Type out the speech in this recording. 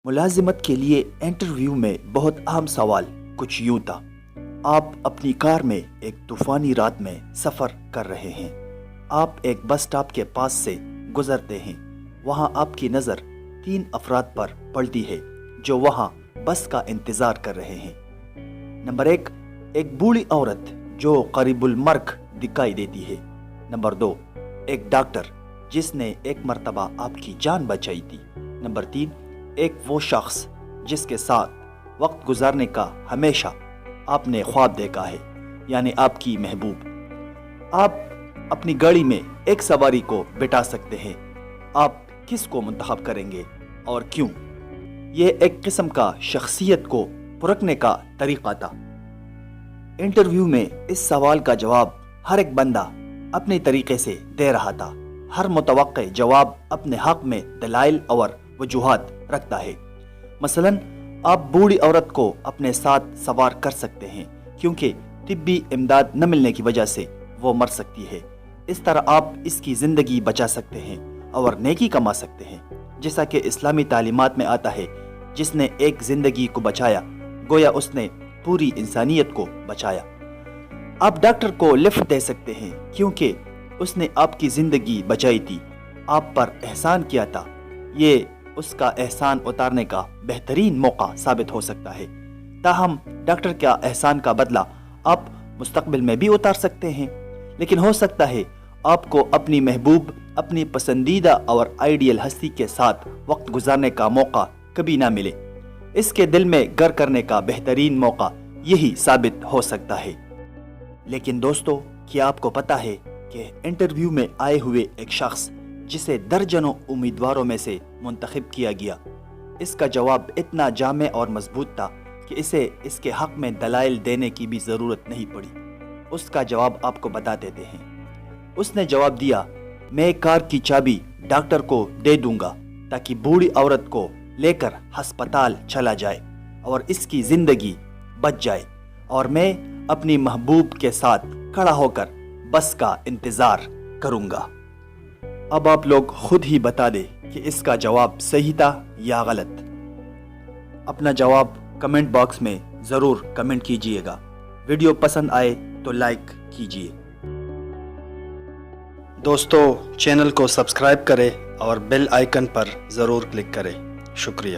ملازمت کے لیے انٹرویو میں بہت اہم سوال کچھ یوں تھا۔ آپ اپنی کار میں ایک طوفانی رات میں سفر کر رہے ہیں۔ آپ ایک بس سٹاپ کے پاس سے گزرتے ہیں۔ وہاں آپ کی نظر 3 افراد پر پڑتی ہے جو وہاں بس کا انتظار کر رہے ہیں۔ نمبر 1، ایک بوڑھی عورت جو قریب المرگ دکھائی دیتی ہے۔ نمبر 2، ایک ڈاکٹر جس نے ایک مرتبہ آپ کی جان بچائی تھی۔ نمبر 3، ایک وہ شخص جس کے ساتھ وقت گزارنے کا ہمیشہ آپ نے خواب دیکھا ہے، یعنی آپ کی محبوب۔ آپ اپنی گاڑی میں ایک سواری کو بٹھا سکتے ہیں۔ آپ کس کو منتخب کریں گے اور کیوں؟ یہ ایک قسم کا شخصیت کو پرکھنے کا طریقہ تھا۔ انٹرویو میں اس سوال کا جواب ہر ایک بندہ اپنے طریقے سے دے رہا تھا۔ ہر متوقع جواب اپنے حق میں دلائل اور وجوہات رکھتا ہے۔ مثلا آپ بوڑھی عورت کو اپنے ساتھ سوار کر سکتے ہیں کیونکہ طبی امداد نہ ملنے کی وجہ سے وہ مر سکتی ہے۔ اس طرح آپ اس کی زندگی بچا سکتے ہیں اور نیکی کما سکتے ہیں، جیسا کہ اسلامی تعلیمات میں آتا ہے، جس نے ایک زندگی کو بچایا گویا اس نے پوری انسانیت کو بچایا۔ آپ ڈاکٹر کو لفٹ دے سکتے ہیں کیونکہ اس نے آپ کی زندگی بچائی تھی، آپ پر احسان کیا تھا۔ یہ اس کا احسان اتارنے کا بہترین موقع ثابت ہو سکتا ہے۔ تاہم ڈاکٹر کا احسان کا بدلہ آپ مستقبل میں بھی اتار سکتے ہیں، لیکن ہو سکتا ہے آپ کو اپنی محبوب، اپنی پسندیدہ اور آئیڈیل ہستی کے ساتھ وقت گزارنے کا موقع کبھی نہ ملے۔ اس کے دل میں گر کرنے کا بہترین موقع یہی ثابت ہو سکتا ہے۔ لیکن دوستو، کیا آپ کو پتا ہے کہ انٹرویو میں آئے ہوئے ایک شخص جسے درجنوں امیدواروں میں سے منتخب کیا گیا، اس کا جواب اتنا جامع اور مضبوط تھا کہ اسے اس کے حق میں دلائل دینے کی بھی ضرورت نہیں پڑی۔ اس کا جواب آپ کو بتا دیتے ہیں۔ اس نے جواب دیا، میں کار کی چابی ڈاکٹر کو دے دوں گا تاکہ بوڑھی عورت کو لے کر ہسپتال چلا جائے اور اس کی زندگی بچ جائے، اور میں اپنی محبوب کے ساتھ کھڑا ہو کر بس کا انتظار کروں گا۔ اب آپ لوگ خود ہی بتا دیں کہ اس کا جواب صحیح تھا یا غلط۔ اپنا جواب کمنٹ باکس میں ضرور کمنٹ کیجئے گا۔ ویڈیو پسند آئے تو لائک کیجئے۔ دوستو، چینل کو سبسکرائب کریں اور بیل آئیکن پر ضرور کلک کریں۔ شکریہ۔